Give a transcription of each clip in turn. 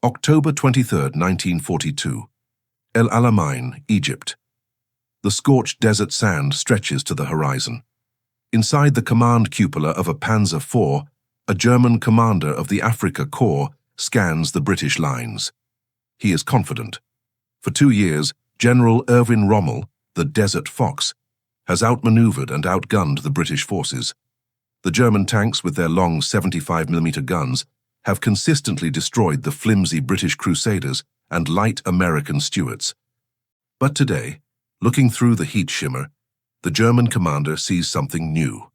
October 23, 1942. El Alamein, Egypt. The scorched desert sand stretches to the horizon. Inside the command cupola of a Panzer IV, a German commander of the Africa Corps scans the British lines. He is confident. For 2 years, General Erwin Rommel, the Desert Fox, has outmaneuvered and outgunned the British forces. The German tanks with their long 75mm guns have consistently destroyed the flimsy British Crusaders and light American Stuarts. But today, looking through the heat shimmer, the German commander sees something new.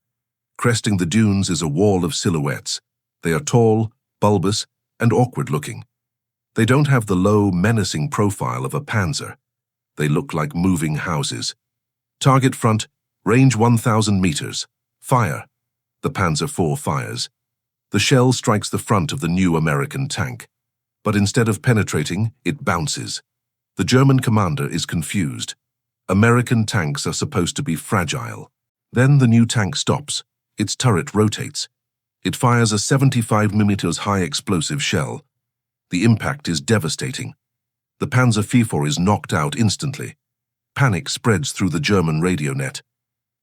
Cresting the dunes is a wall of silhouettes. They are tall, bulbous, and awkward-looking. They don't have the low, menacing profile of a Panzer. They look like moving houses. Target front, range 1,000 meters. Fire. The Panzer IV fires. The shell strikes the front of the new American tank. But instead of penetrating, it bounces. The German commander is confused. American tanks are supposed to be fragile. Then the new tank stops. Its turret rotates. It fires a 75mm high explosive shell. The impact is devastating. The Panzer IV is knocked out instantly. Panic spreads through the German radio net.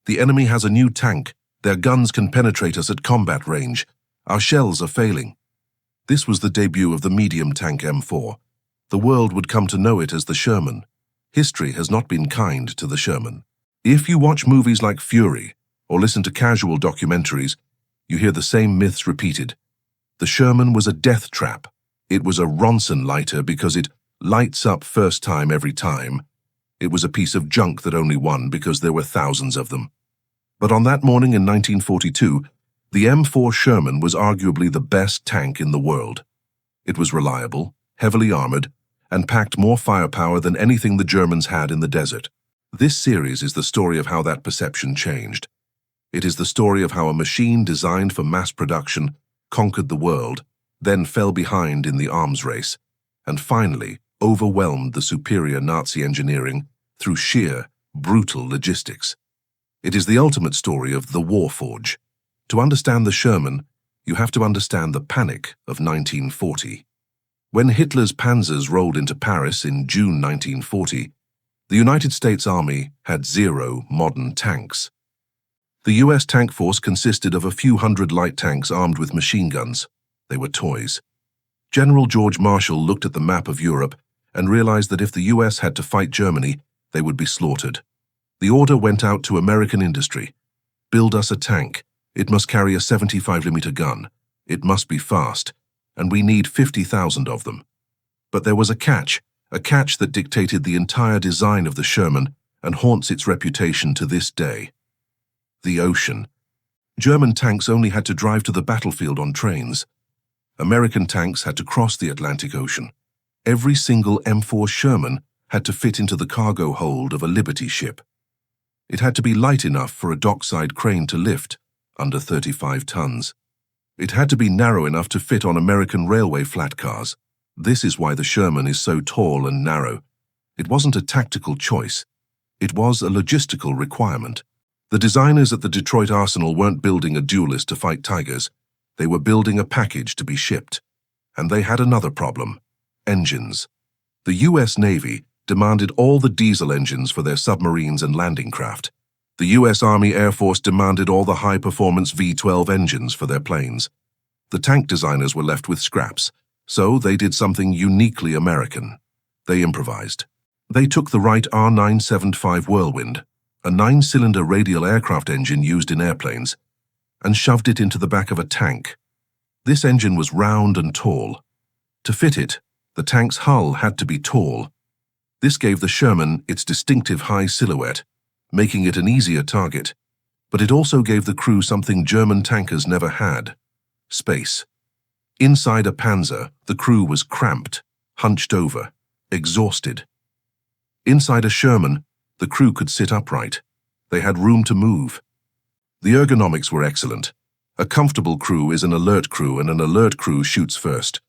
The enemy has a new tank. Their guns can penetrate us at combat range. Our shells are failing. This was the debut of the medium tank M4. The world would come to know it as the Sherman. History has not been kind to the Sherman. If you watch movies like Fury or listen to casual documentaries, you hear the same myths repeated. The Sherman was a death trap. It was a Ronson lighter because it lights up first time every time. It was a piece of junk that only won because there were thousands of them. But on that morning in 1942, the M4 Sherman was arguably the best tank in the world. It was reliable, heavily armored, and packed more firepower than anything the Germans had in the desert. This series is the story of how that perception changed. It is the story of how a machine designed for mass production conquered the world, then fell behind in the arms race, and finally overwhelmed the superior Nazi engineering through sheer, brutal logistics. It is the ultimate story of the Warforge. To understand the Sherman, you have to understand the panic of 1940. When Hitler's panzers rolled into Paris in June 1940, the United States Army had 0 modern tanks. The US tank force consisted of a few hundred light tanks armed with machine guns. They were toys. General George Marshall looked at the map of Europe and realized that if the US had to fight Germany, they would be slaughtered. The order went out to American industry. Build us a tank. It must carry a 75mm gun. It must be fast, and we need 50,000 of them. But there was a catch that dictated the entire design of the Sherman and haunts its reputation to this day. The ocean. German tanks only had to drive to the battlefield on trains. American tanks had to cross the Atlantic Ocean. Every single M4 Sherman had to fit into the cargo hold of a Liberty ship. It had to be light enough for a dockside crane to lift, under 35 tons. It had to be narrow enough to fit on American railway flat cars. This is why the Sherman is so tall and narrow. It wasn't a tactical choice. It was a logistical requirement. The designers at the Detroit Arsenal weren't building a duelist to fight tigers. They were building a package to be shipped. And they had another problem: engines. The US Navy demanded all the diesel engines for their submarines and landing craft. The US Army Air Force demanded all the high-performance V-12 engines for their planes. The tank designers were left with scraps, so they did something uniquely American. They improvised. They took the Wright R975 Whirlwind, a 9-cylinder radial aircraft engine used in airplanes, and shoved it into the back of a tank. This engine was round and tall. To fit it, the tank's hull had to be tall. This gave the Sherman its distinctive high silhouette, making it an easier target, but it also gave the crew something German tankers never had: space. Inside a Panzer, the crew was cramped, hunched over, exhausted. Inside a Sherman, the crew could sit upright. They had room to move. The ergonomics were excellent. A comfortable crew is an alert crew, and an alert crew shoots first.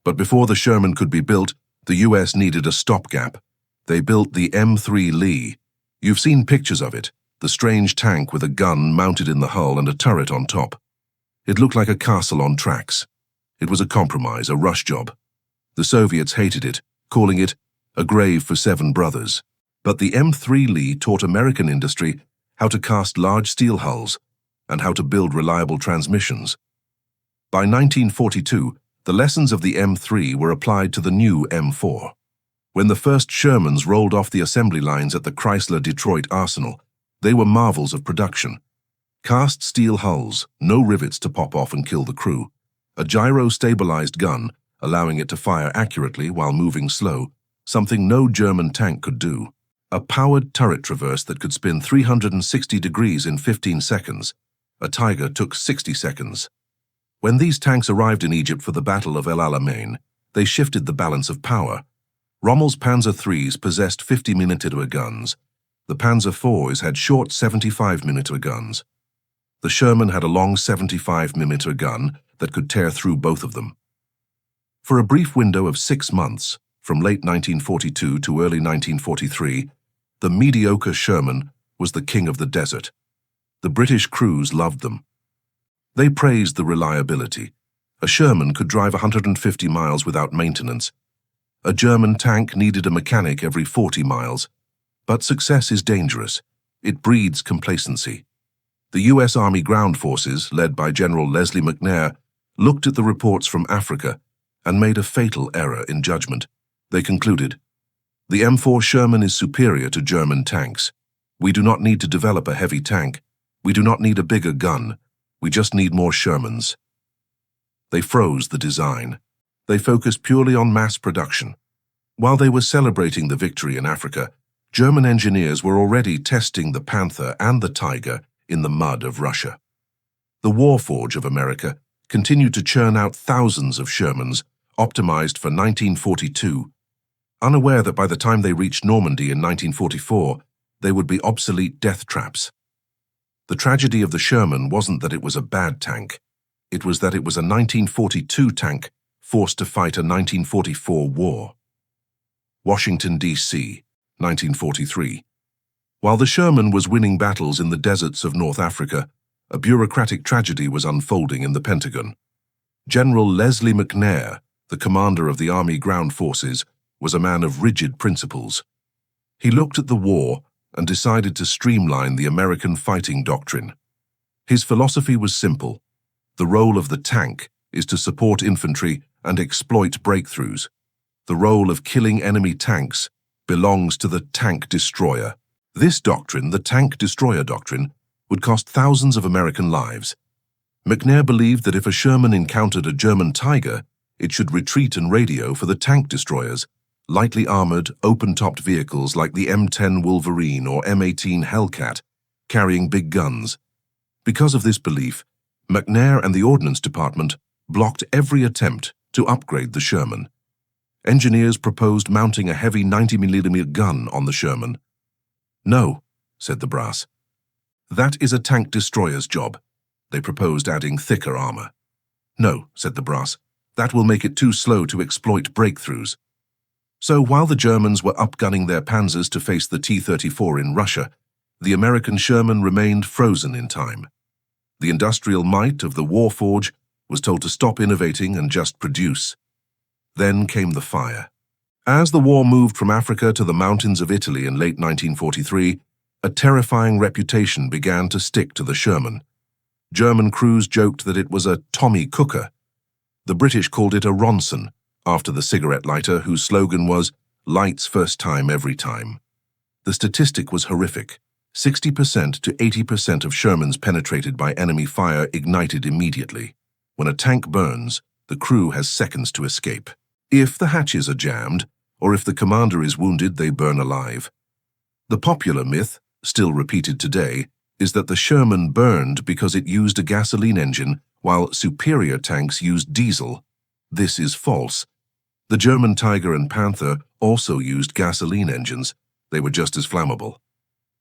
But before the Sherman could be built, the US needed a stopgap. They built the M3 Lee. You've seen pictures of it, the strange tank with a gun mounted in the hull and a turret on top. It looked like a castle on tracks. It was a compromise, a rush job. The Soviets hated it, calling it a grave for 7 brothers. But the M3 Lee taught American industry how to cast large steel hulls and how to build reliable transmissions. By 1942, the lessons of the M3 were applied to the new M4. When the first Shermans rolled off the assembly lines at the Chrysler Detroit Arsenal, they were marvels of production. Cast steel hulls, no rivets to pop off and kill the crew, a gyro-stabilized gun, allowing it to fire accurately while moving slow, something no German tank could do. A powered turret traverse that could spin 360 degrees in 15 seconds. A Tiger took 60 seconds. When these tanks arrived in Egypt for the Battle of El Alamein, they shifted the balance of power. Rommel's Panzer IIIs possessed 50mm guns. The Panzer IVs had short 75mm guns. The Sherman had a long 75mm gun that could tear through both of them. For a brief window of 6 months, from late 1942 to early 1943, the mediocre Sherman was the king of the desert. The British crews loved them. They praised the reliability. A Sherman could drive 150 miles without maintenance. A German tank needed a mechanic every 40 miles. But success is dangerous. It breeds complacency. The U.S. Army Ground Forces, led by General Leslie McNair, looked at the reports from Africa and made a fatal error in judgment. They concluded, "The M4 Sherman is superior to German tanks. We do not need to develop a heavy tank. We do not need a bigger gun. We just need more Shermans." They froze the design. They focused purely on mass production. While they were celebrating the victory in Africa, German engineers were already testing the Panther and the Tiger in the mud of Russia. The Warforge of America continued to churn out thousands of Shermans, optimized for 1942, unaware that by the time they reached Normandy in 1944, they would be obsolete death traps. The tragedy of the Sherman wasn't that it was a bad tank. It was that it was a 1942 tank forced to fight a 1944 war. Washington, D.C., 1943. While the Sherman was winning battles in the deserts of North Africa, a bureaucratic tragedy was unfolding in the Pentagon. General Leslie McNair, the commander of the Army Ground Forces, was a man of rigid principles. He looked at the war and decided to streamline the American fighting doctrine. His philosophy was simple. The role of the tank is to support infantry and exploit breakthroughs. The role of killing enemy tanks belongs to the tank destroyer. This doctrine, the tank destroyer doctrine, would cost thousands of American lives. McNair believed that if a Sherman encountered a German Tiger, it should retreat and radio for the tank destroyers, lightly armored, open-topped vehicles like the M10 Wolverine or M18 Hellcat, carrying big guns. Because of this belief, McNair and the Ordnance Department blocked every attempt to upgrade the Sherman. Engineers proposed mounting a heavy 90mm gun on the Sherman. "No," said the brass. "That is a tank destroyer's job." They proposed adding thicker armor. "No," said the brass. "That will make it too slow to exploit breakthroughs." So while the Germans were upgunning their Panzers to face the T-34 in Russia, the American Sherman remained frozen in time. The industrial might of the Warforge was told to stop innovating and just produce. Then came the fire. As the war moved from Africa to the mountains of Italy in late 1943, a terrifying reputation began to stick to the Sherman. German crews joked that it was a Tommy Cooker. The British called it a Ronson, after the cigarette lighter whose slogan was, "Lights first time every time." The statistic was horrific. 60% to 80% of Shermans penetrated by enemy fire ignited immediately. When a tank burns, the crew has seconds to escape. If the hatches are jammed, or if the commander is wounded, they burn alive. The popular myth, still repeated today, is that the Sherman burned because it used a gasoline engine, while superior tanks used diesel. This is false. The German Tiger and Panther also used gasoline engines. They were just as flammable.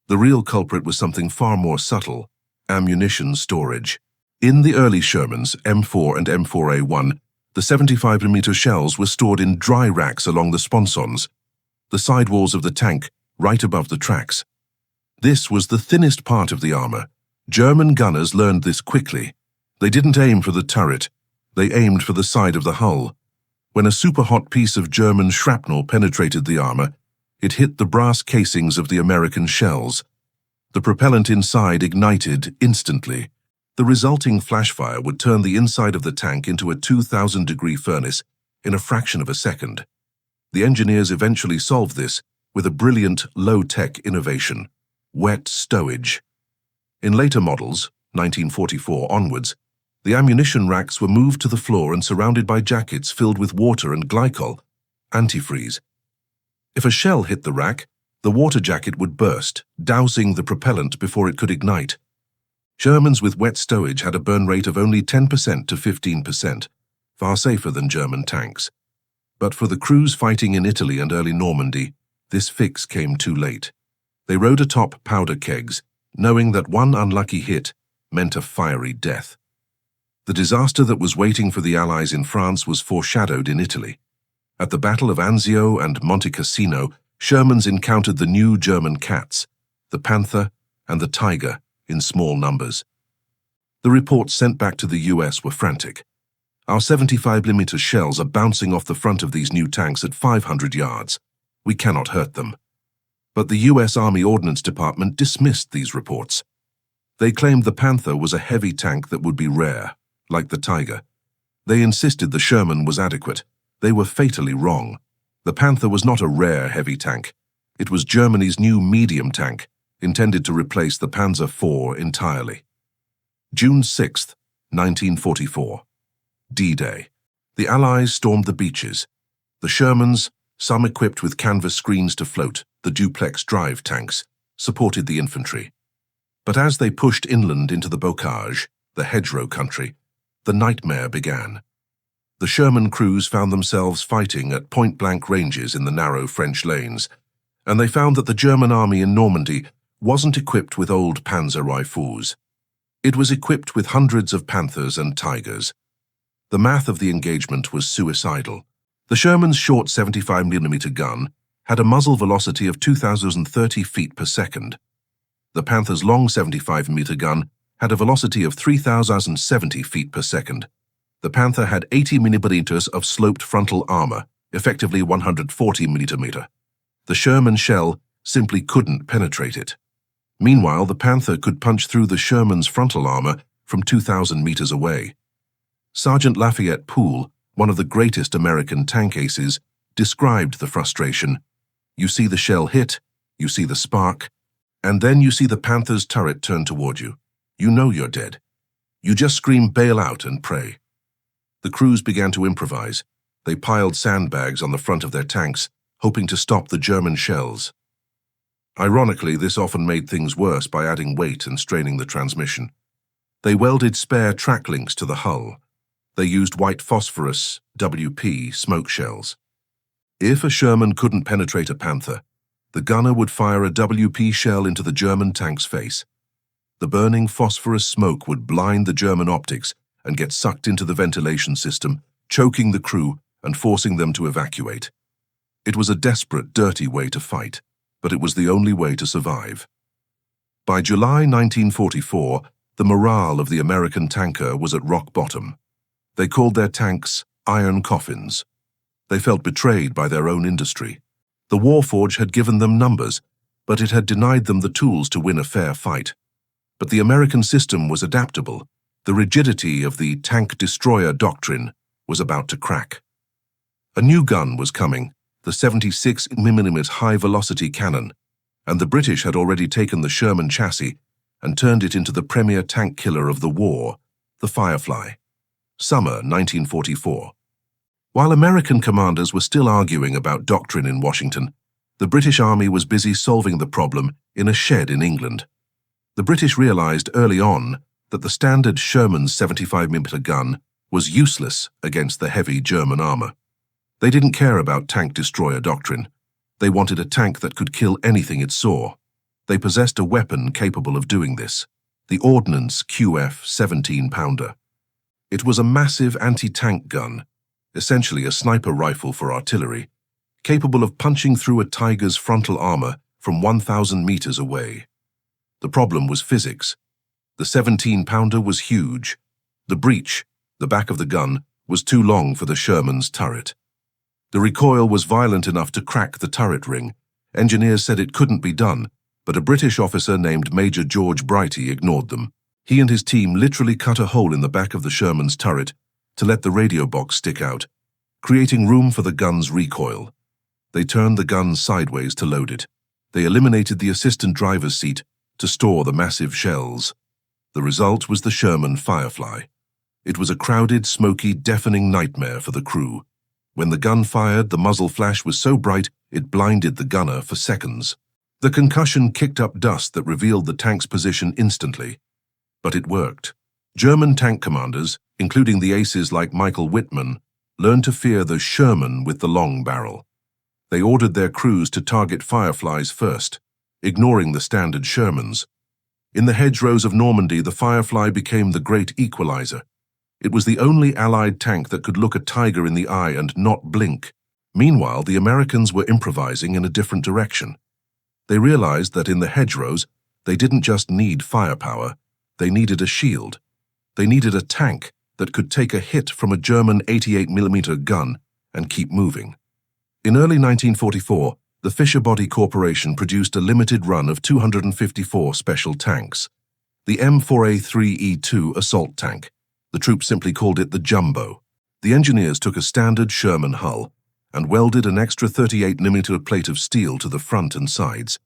The real culprit was something far more subtle: ammunition storage. In the early Shermans, M4 and M4A1, the 75mm shells were stored in dry racks along the sponsons, the sidewalls of the tank, right above the tracks. This was the thinnest part of the armor. German gunners learned this quickly. They didn't aim for the turret. They aimed for the side of the hull. When a super-hot piece of German shrapnel penetrated the armor, it hit the brass casings of the American shells. The propellant inside ignited instantly. The resulting flashfire would turn the inside of the tank into a 2,000-degree furnace in a fraction of a second. The engineers eventually solved this with a brilliant low-tech innovation: wet stowage. In later models, 1944 onwards, the ammunition racks were moved to the floor and surrounded by jackets filled with water and glycol, antifreeze. If a shell hit the rack, the water jacket would burst, dousing the propellant before it could ignite. Shermans with wet stowage had a burn rate of only 10% to 15%, far safer than German tanks. But for the crews fighting in Italy and early Normandy, this fix came too late. They rode atop powder kegs, knowing that one unlucky hit meant a fiery death. The disaster that was waiting for the Allies in France was foreshadowed in Italy. At the Battle of Anzio and Monte Cassino, Shermans encountered the new German cats, the Panther and the Tiger, in small numbers. The reports sent back to the US were frantic. Our 75mm shells are bouncing off the front of these new tanks at 500 yards. We cannot hurt them. But the US Army Ordnance Department dismissed these reports. They claimed the Panther was a heavy tank that would be rare, like the Tiger. They insisted the Sherman was adequate. They were fatally wrong. The Panther was not a rare heavy tank. It was Germany's new medium tank, intended to replace the Panzer IV entirely. June 6, 1944. D-Day. The Allies stormed the beaches. The Shermans, some equipped with canvas screens to float, the duplex drive tanks, supported the infantry. But as they pushed inland into the bocage, the hedgerow country, the nightmare began. The Sherman crews found themselves fighting at point-blank ranges in the narrow French lanes, and they found that the German army in Normandy wasn't equipped with old Panzer rifles. It was equipped with hundreds of Panthers and Tigers. The math of the engagement was suicidal. The Sherman's short 75mm gun had a muzzle velocity of 2,030 feet per second. The Panther's long 75mm gun had a velocity of 3,070 feet per second. The Panther had 80mm of sloped frontal armor, effectively 140mm. The Sherman shell simply couldn't penetrate it. Meanwhile, the Panther could punch through the Sherman's frontal armor from 2,000 meters away. Sergeant Lafayette Poole, one of the greatest American tank aces, described the frustration. You see the shell hit, you see the spark, and then you see the Panther's turret turn toward you. You know you're dead. You just scream bail out and pray. The crews began to improvise. They piled sandbags on the front of their tanks, hoping to stop the German shells. Ironically, this often made things worse by adding weight and straining the transmission. They welded spare track links to the hull. They used white phosphorus, WP, smoke shells. If a Sherman couldn't penetrate a Panther, the gunner would fire a WP shell into the German tank's face. The burning phosphorus smoke would blind the German optics and get sucked into the ventilation system, choking the crew and forcing them to evacuate. It was a desperate, dirty way to fight, but it was the only way to survive. By July 1944, the morale of the American tanker was at rock bottom. They called their tanks iron coffins. They felt betrayed by their own industry. The Warforge had given them numbers, but it had denied them the tools to win a fair fight. But the American system was adaptable. The rigidity of the tank destroyer doctrine was about to crack. A new gun was coming, the 76mm high-velocity cannon, and the British had already taken the Sherman chassis and turned it into the premier tank killer of the war, the Firefly. Summer 1944. While American commanders were still arguing about doctrine in Washington, the British Army was busy solving the problem in a shed in England. The British realized early on that the standard Sherman's 75mm gun was useless against the heavy German armor. They didn't care about tank destroyer doctrine. They wanted a tank that could kill anything it saw. They possessed a weapon capable of doing this, the Ordnance QF 17-pounder. It was a massive anti-tank gun, essentially a sniper rifle for artillery, capable of punching through a Tiger's frontal armor from 1,000 meters away. The problem was physics. The 17-pounder was huge. The breech, the back of the gun, was too long for the Sherman's turret. The recoil was violent enough to crack the turret ring. Engineers said it couldn't be done, but a British officer named Major George Brighty ignored them. He and his team literally cut a hole in the back of the Sherman's turret to let the radio box stick out, creating room for the gun's recoil. They turned the gun sideways to load it. They eliminated the assistant driver's seat to store the massive shells. The result was the Sherman Firefly. It was a crowded, smoky, deafening nightmare for the crew. When the gun fired, the muzzle flash was so bright it blinded the gunner for seconds. The concussion kicked up dust that revealed the tank's position instantly. But it worked. German tank commanders, including the aces like Michael Wittmann, learned to fear the Sherman with the long barrel. They ordered their crews to target Fireflies first, ignoring the standard Shermans. In the hedgerows of Normandy, the Firefly became the great equalizer. It was the only Allied tank that could look a tiger in the eye and not blink. Meanwhile, the Americans were improvising in a different direction. They realized that in the hedgerows, they didn't just need firepower, they needed a shield. They needed a tank that could take a hit from a German 88mm gun and keep moving. In early 1944, the Fisher Body Corporation produced a limited run of 254 special tanks. The M4A3E2 assault tank. The troops simply called it the Jumbo. The engineers took a standard Sherman hull and welded an extra 38mm plate of steel to the front and sides.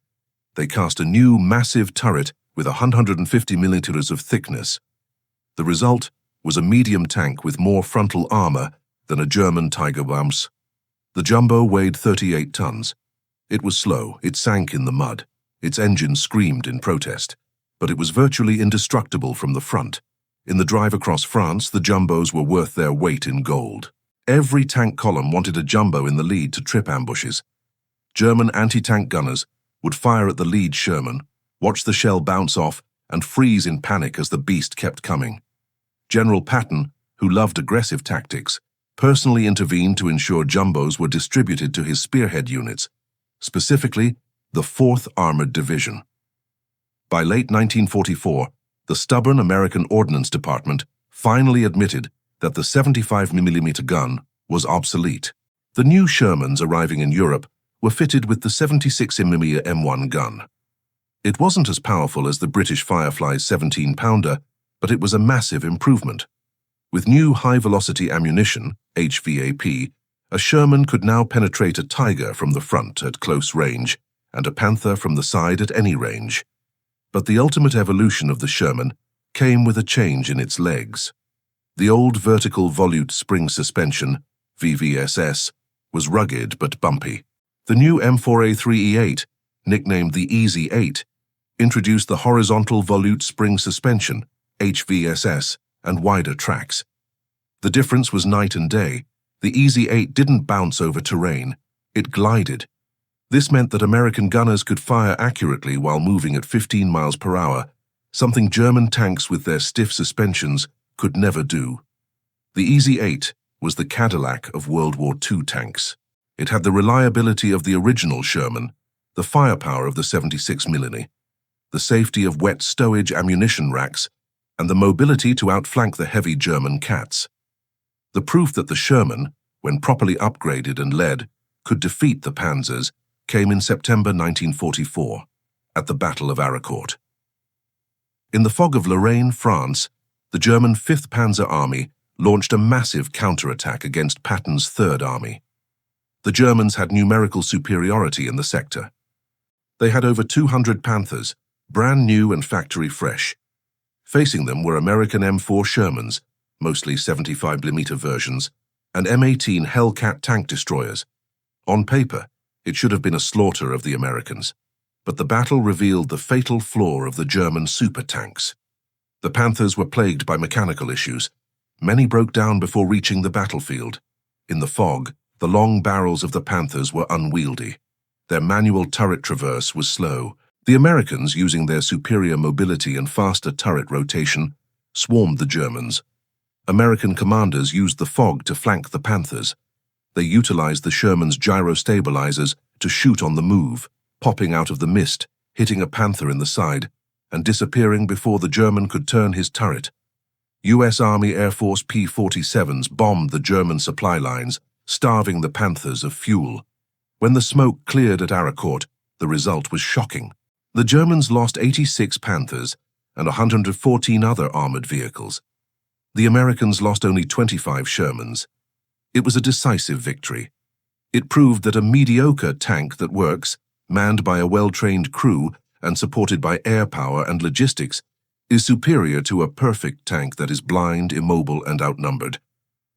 They cast a new, massive turret with 150mm of thickness. The result was a medium tank with more frontal armor than a German Tigerwumms. The Jumbo weighed 38 tons. It was slow, it sank in the mud. Its engine screamed in protest, but it was virtually indestructible from the front. In the drive across France, the Jumbos were worth their weight in gold. Every tank column wanted a Jumbo in the lead to trip ambushes. German anti-tank gunners would fire at the lead Sherman, watch the shell bounce off, and freeze in panic as the beast kept coming. General Patton, who loved aggressive tactics, personally intervened to ensure Jumbos were distributed to his spearhead units, specifically the 4th Armored Division. By late 1944, the stubborn American Ordnance Department finally admitted that the 75mm gun was obsolete. The new Shermans arriving in Europe were fitted with the 76mm M1 gun. It wasn't as powerful as the British Firefly's 17-pounder, but it was a massive improvement. With new high-velocity ammunition, HVAP, a Sherman could now penetrate a Tiger from the front at close range and a Panther from the side at any range. But the ultimate evolution of the Sherman came with a change in its legs. The old vertical volute spring suspension, VVSS, was rugged but bumpy. The new M4A3E8, nicknamed the Easy 8, introduced the horizontal volute spring suspension, HVSS, and wider tracks. The difference was night and day. The Easy 8 didn't bounce over terrain, it glided. This meant that American gunners could fire accurately while moving at 15 miles per hour, something German tanks with their stiff suspensions could never do. The Easy 8 was the Cadillac of World War II tanks. It had the reliability of the original Sherman, the firepower of the 76mm, the safety of wet stowage ammunition racks, and the mobility to outflank the heavy German Cats. The proof that the Sherman, when properly upgraded and led, could defeat the Panzers came in September 1944, at the Battle of Aracourt. In the fog of Lorraine, France, the German 5th Panzer Army launched a massive counterattack against Patton's 3rd Army. The Germans had numerical superiority in the sector. They had over 200 Panthers, brand new and factory fresh. Facing them were American M4 Shermans, mostly 75mm versions, and M18 Hellcat tank destroyers. On paper, it should have been a slaughter of the Americans, but the battle revealed the fatal flaw of the German super tanks. The Panthers were plagued by mechanical issues. Many broke down before reaching the battlefield. In the fog, the long barrels of the Panthers were unwieldy. Their manual turret traverse was slow. The Americans, using their superior mobility and faster turret rotation, swarmed the Germans. American commanders used the fog to flank the Panthers. They utilized the Sherman's gyro-stabilizers to shoot on the move, popping out of the mist, hitting a Panther in the side, and disappearing before the German could turn his turret. U.S. Army Air Force P-47s bombed the German supply lines, starving the Panthers of fuel. When the smoke cleared at Aracourt, the result was shocking. The Germans lost 86 Panthers and 114 other armored vehicles. The Americans lost only 25 Shermans. It was a decisive victory. It proved that a mediocre tank that works, manned by a well-trained crew and supported by air power and logistics, is superior to a perfect tank that is blind, immobile, and outnumbered.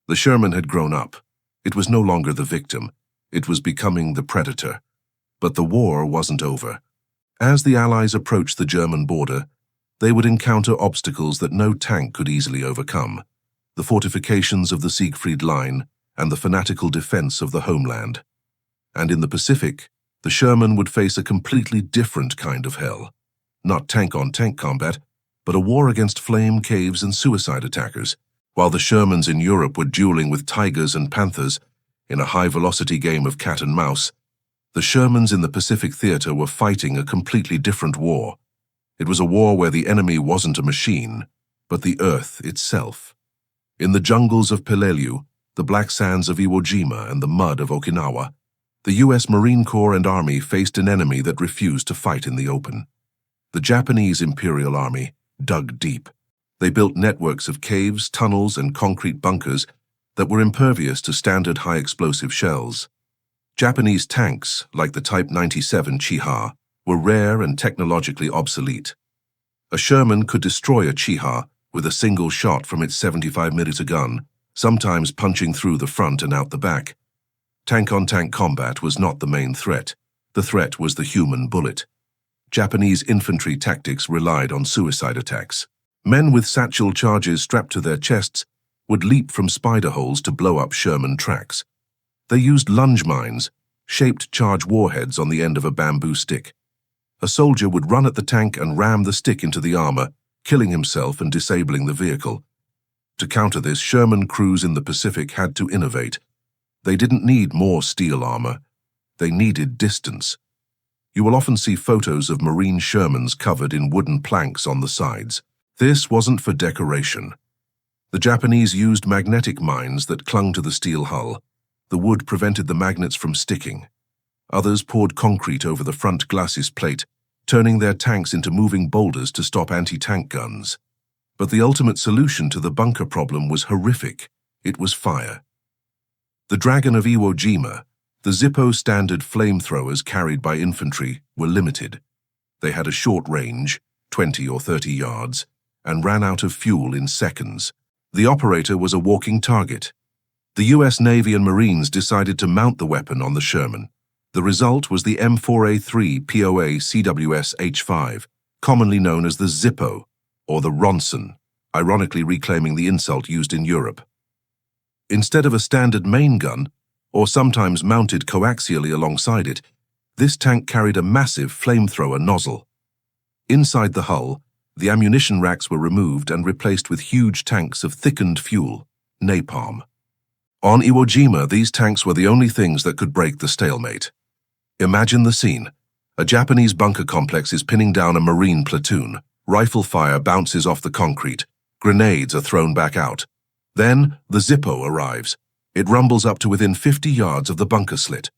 The Sherman had grown up. It was no longer the victim. It was becoming the predator. But the war wasn't over. As the Allies approached the German border, they would encounter obstacles that no tank could easily overcome: the fortifications of the Siegfried Line and the fanatical defense of the homeland. And in the Pacific, the Sherman would face a completely different kind of hell. Not tank-on-tank combat, but a war against flame caves and suicide attackers. While the Shermans in Europe were dueling with Tigers and Panthers in a high-velocity game of cat and mouse, the Shermans in the Pacific theater were fighting a completely different war. It was a war where the enemy wasn't a machine, but the Earth itself. In the jungles of Peleliu, the black sands of Iwo Jima, and the mud of Okinawa, the U.S. Marine Corps and Army faced an enemy that refused to fight in the open. The Japanese Imperial Army dug deep. They built networks of caves, tunnels, and concrete bunkers that were impervious to standard high-explosive shells. Japanese tanks, like the Type 97 Chiha, were rare and technologically obsolete. A Sherman could destroy a Chiha with a single shot from its 75mm gun, sometimes punching through the front and out the back. Tank-on-tank combat was not the main threat. The threat was the human bullet. Japanese infantry tactics relied on suicide attacks. Men with satchel charges strapped to their chests would leap from spider holes to blow up Sherman tracks. They used lunge mines, shaped charge warheads on the end of a bamboo stick. A soldier would run at the tank and ram the stick into the armor, killing himself and disabling the vehicle. To counter this, Sherman crews in the Pacific had to innovate. They didn't need more steel armor. They needed distance. You will often see photos of Marine Shermans covered in wooden planks on the sides. This wasn't for decoration. The Japanese used magnetic mines that clung to the steel hull. The wood prevented the magnets from sticking. Others poured concrete over the front glacis plate, turning their tanks into moving boulders to stop anti-tank guns. But the ultimate solution to the bunker problem was horrific. It was fire. The Dragon of Iwo Jima, the Zippo standard flamethrowers carried by infantry, were limited. They had a short range, 20 or 30 yards, and ran out of fuel in seconds. The operator was a walking target. The U.S. Navy and Marines decided to mount the weapon on the Sherman. The result was the M4A3 POA CWS H5, commonly known as the Zippo, or the Ronson, ironically reclaiming the insult used in Europe. Instead of a standard main gun, or sometimes mounted coaxially alongside it, this tank carried a massive flamethrower nozzle. Inside the hull, the ammunition racks were removed and replaced with huge tanks of thickened fuel, napalm. On Iwo Jima, these tanks were the only things that could break the stalemate. Imagine the scene. A Japanese bunker complex is pinning down a Marine platoon. Rifle fire bounces off the concrete. Grenades are thrown back out. Then, the Zippo arrives. It rumbles up to within 50 yards of the bunker slit.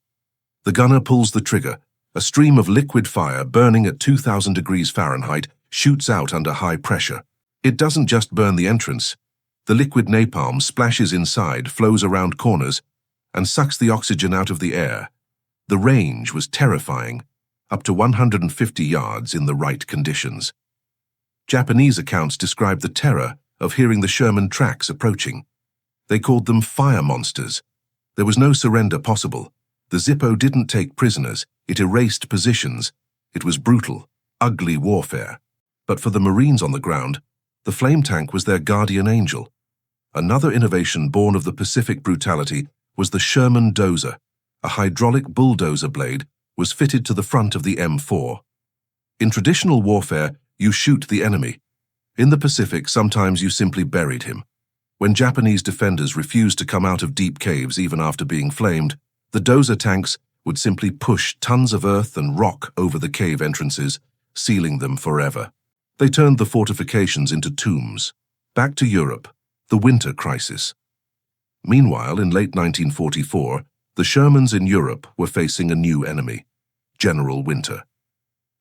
The gunner pulls the trigger. A stream of liquid fire burning at 2,000 degrees Fahrenheit shoots out under high pressure. It doesn't just burn the entrance. The liquid napalm splashes inside, flows around corners, and sucks the oxygen out of the air. The range was terrifying, up to 150 yards in the right conditions. Japanese accounts describe the terror of hearing the Sherman tracks approaching. They called them fire monsters. There was no surrender possible. The Zippo didn't take prisoners. It erased positions. It was brutal, ugly warfare. But for the Marines on the ground, the flame tank was their guardian angel. Another innovation born of the Pacific brutality was the Sherman Dozer. A hydraulic bulldozer blade was fitted to the front of the M4. In traditional warfare, you shoot the enemy. In the Pacific, sometimes you simply buried him. When Japanese defenders refused to come out of deep caves even after being flamed, the dozer tanks would simply push tons of earth and rock over the cave entrances, sealing them forever. They turned the fortifications into tombs. Back to Europe, the winter crisis. Meanwhile, in late 1944, the Shermans in Europe were facing a new enemy, General Winter.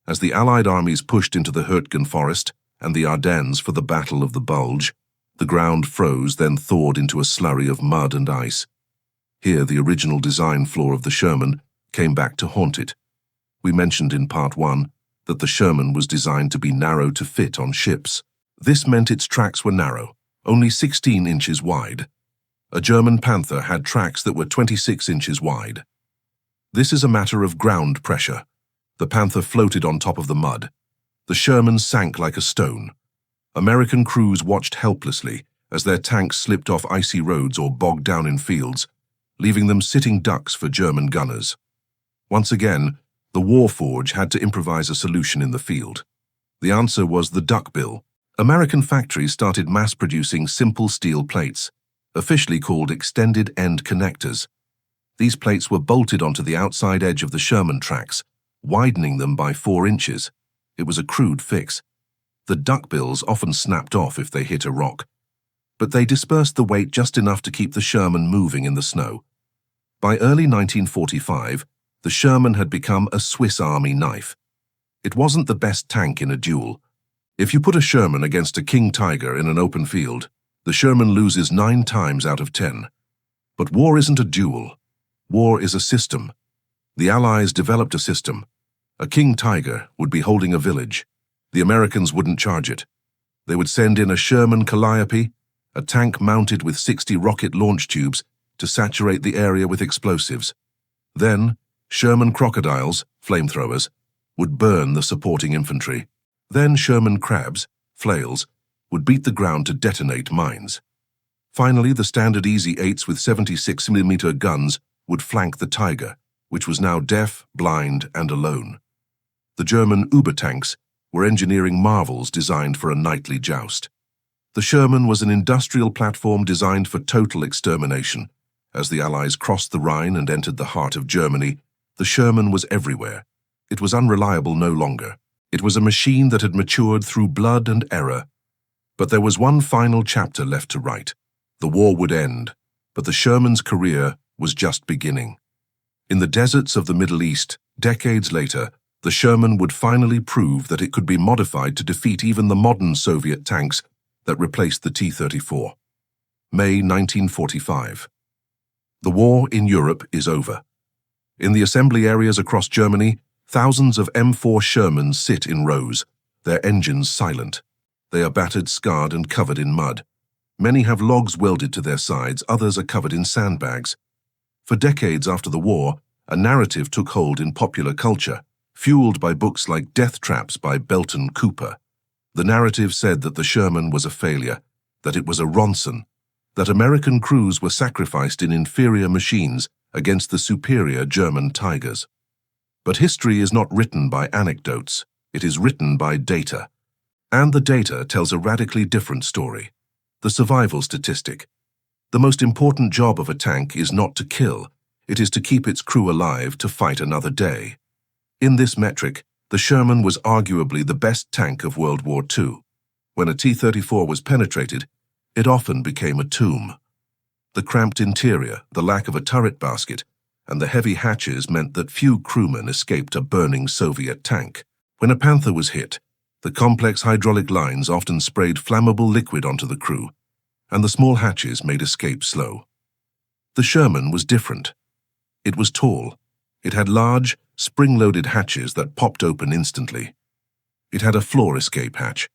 As the Allied armies pushed into the Hürtgen forest and the Ardennes for the Battle of the Bulge, the ground froze, then thawed into a slurry of mud and ice. Here, the original design flaw of the Sherman came back to haunt it. We mentioned in Part 1 that the Sherman was designed to be narrow to fit on ships. This meant its tracks were narrow, only 16 inches wide. A German Panther had tracks that were 26 inches wide. This is a matter of ground pressure. The Panther floated on top of the mud. The Sherman sank like a stone. American crews watched helplessly as their tanks slipped off icy roads or bogged down in fields, leaving them sitting ducks for German gunners. Once again, the Warforge had to improvise a solution in the field. The answer was the duckbill. American factories started mass-producing simple steel plates, officially called extended end connectors. These plates were bolted onto the outside edge of the Sherman tracks, widening them by 4 inches. It was a crude fix. The duckbills often snapped off if they hit a rock, but they dispersed the weight just enough to keep the Sherman moving in the snow. By early 1945, the Sherman had become a Swiss Army knife. It wasn't the best tank in a duel. If you put a Sherman against a King Tiger in an open field, the Sherman loses 9 times out of 10. But war isn't a duel. War is a system. The Allies developed a system. A King Tiger would be holding a village. The Americans wouldn't charge it. They would send in a Sherman Calliope, a tank mounted with 60 rocket launch tubes to saturate the area with explosives. Then, Sherman Crocodiles, flamethrowers, would burn the supporting infantry. Then Sherman Crabs, flails, would beat the ground to detonate mines. Finally, the standard Easy 8s with 76mm guns would flank the Tiger, which was now deaf, blind, and alone. The German Übertanks were engineering marvels designed for a nightly joust. The Sherman was an industrial platform designed for total extermination. As the Allies crossed the Rhine and entered the heart of Germany, the Sherman was everywhere. It was unreliable no longer. It was a machine that had matured through blood and error. But there was one final chapter left to write. The war would end, but the Sherman's career was just beginning. In the deserts of the Middle East, decades later, the Sherman would finally prove that it could be modified to defeat even the modern Soviet tanks that replaced the T-34. May 1945. The war in Europe is over. In the assembly areas across Germany, thousands of M4 Shermans sit in rows, their engines silent. They are battered, scarred, and covered in mud. Many have logs welded to their sides, others are covered in sandbags. For decades after the war, a narrative took hold in popular culture, fueled by books like Death Traps by Belton Cooper. The narrative said that the Sherman was a failure, that it was a Ronson, that American crews were sacrificed in inferior machines against the superior German Tigers. But history is not written by anecdotes, it is written by data. And the data tells a radically different story. The survival statistic. The most important job of a tank is not to kill, it is to keep its crew alive to fight another day. In this metric, the Sherman was arguably the best tank of World War II. When a T-34 was penetrated, it often became a tomb. The cramped interior, the lack of a turret basket, and the heavy hatches meant that few crewmen escaped a burning Soviet tank. When a Panther was hit, the complex hydraulic lines often sprayed flammable liquid onto the crew, and the small hatches made escape slow. The Sherman was different. It was tall. It had large, spring-loaded hatches that popped open instantly. It had a floor escape hatch.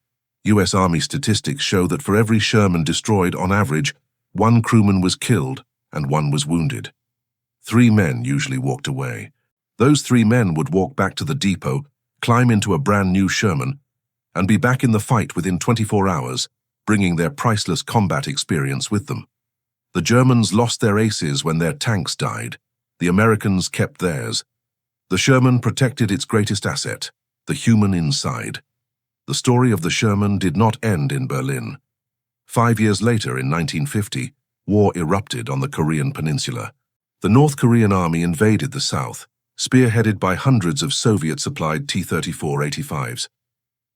U.S. Army statistics show that for every Sherman destroyed, on average, 1 crewman was killed and 1 was wounded. 3 men usually walked away. Those 3 men would walk back to the depot, climb into a brand new Sherman, and be back in the fight within 24 hours, bringing their priceless combat experience with them. The Germans lost their aces when their tanks died. The Americans kept theirs. The Sherman protected its greatest asset, the human inside. The story of the Sherman did not end in Berlin. 5 years later, in 1950, war erupted on the Korean peninsula. The North Korean army invaded the south, spearheaded by hundreds of Soviet-supplied T-34-85s.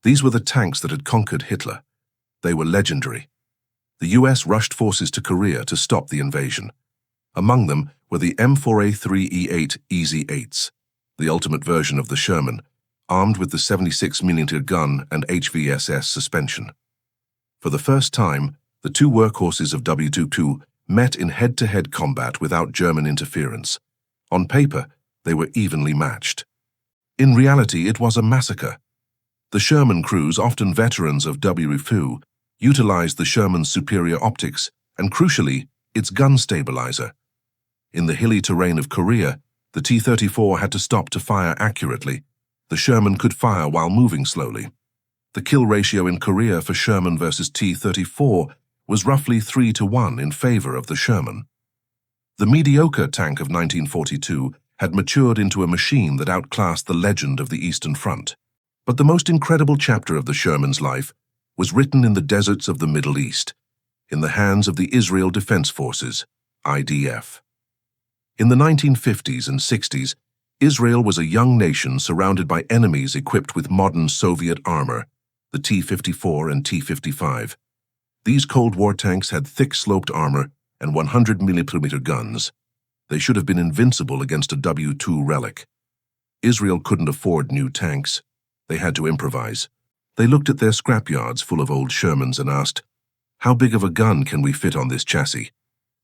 These were the tanks that had conquered Hitler. They were legendary. The US rushed forces to Korea to stop the invasion. Among them were the M4A3E8 EZ-8s, the ultimate version of the Sherman, armed with the 76mm gun and HVSS suspension. For the first time, the two workhorses of W22 met in head-to-head combat without German interference. On paper, they were evenly matched. In reality, it was a massacre. The Sherman crews, often veterans of W2, utilized the Sherman's superior optics and, crucially, its gun stabilizer. In the hilly terrain of Korea, the T-34 had to stop to fire accurately. The Sherman could fire while moving slowly. The kill ratio in Korea for Sherman versus T-34 was roughly 3-1 in favor of the Sherman. The Mediocre tank of 1942 had matured into a machine that outclassed the legend of the Eastern Front. But the most incredible chapter of the Sherman's life was written in the deserts of the Middle East, in the hands of the Israel Defense Forces, IDF. In the 1950s and 60s, Israel was a young nation surrounded by enemies equipped with modern Soviet armor, the T-54 and T-55. These Cold War tanks had thick sloped armor and 100mm guns. They should have been invincible against a W2 relic. Israel couldn't afford new tanks. They had to improvise. They looked at their scrapyards full of old Shermans and asked, "How big of a gun can we fit on this chassis?"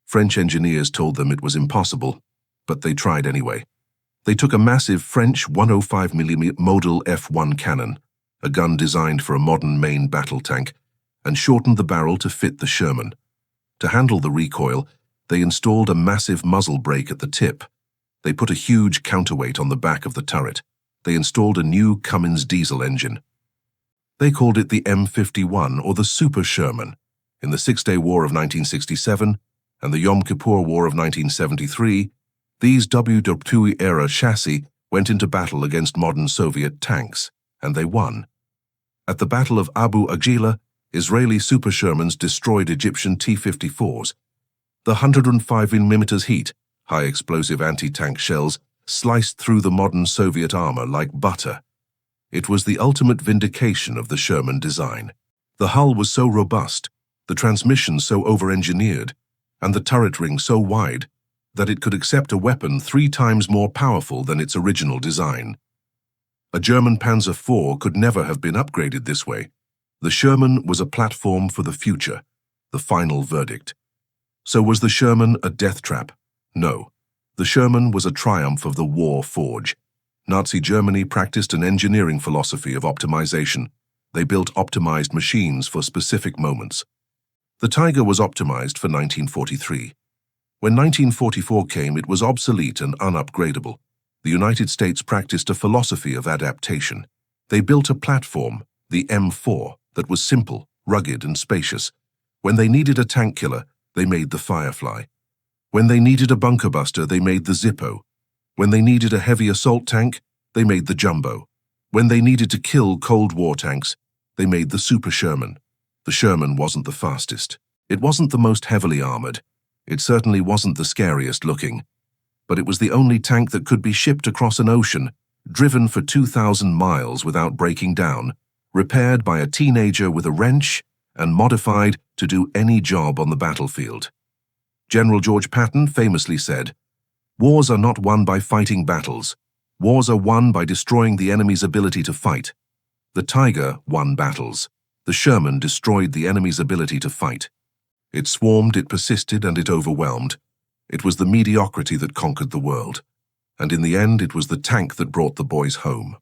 French engineers told them it was impossible, but they tried anyway. They took a massive French 105mm Model F1 cannon, a gun designed for a modern main battle tank, and shortened the barrel to fit the Sherman. To handle the recoil, they installed a massive muzzle brake at the tip. They put a huge counterweight on the back of the turret. They installed a new Cummins diesel engine. They called it the M51 or the Super Sherman. In the Six-Day War of 1967 and the Yom Kippur War of 1973, these W2-era chassis went into battle against modern Soviet tanks, and they won. At the Battle of Abu Aghila, Israeli Super Shermans destroyed Egyptian T-54s. The 105mm heat, high-explosive anti-tank shells, sliced through the modern Soviet armor like butter. It was the ultimate vindication of the Sherman design. The hull was so robust, the transmission so over-engineered, and the turret ring so wide that it could accept a weapon 3 times more powerful than its original design. A German Panzer IV could never have been upgraded this way. The Sherman was a platform for the future, the final verdict. So was the Sherman a death trap? No. The Sherman was a triumph of the war forge. Nazi Germany practiced an engineering philosophy of optimization. They built optimized machines for specific moments. The Tiger was optimized for 1943. When 1944 came, it was obsolete and unupgradable. The United States practiced a philosophy of adaptation. They built a platform, the M4, that was simple, rugged, and spacious. When they needed a tank killer, they made the Firefly. When they needed a bunker buster, they made the Zippo. When they needed a heavy assault tank, they made the Jumbo. When they needed to kill Cold War tanks, they made the Super Sherman. The Sherman wasn't the fastest. It wasn't the most heavily armored. It certainly wasn't the scariest looking. But it was the only tank that could be shipped across an ocean, driven for 2,000 miles without breaking down, repaired by a teenager with a wrench, and modified to do any job on the battlefield. General George Patton famously said, "Wars are not won by fighting battles. Wars are won by destroying the enemy's ability to fight." The Tiger won battles. The Sherman destroyed the enemy's ability to fight. It swarmed, it persisted, and it overwhelmed. It was the mediocrity that conquered the world. And in the end, it was the tank that brought the boys home.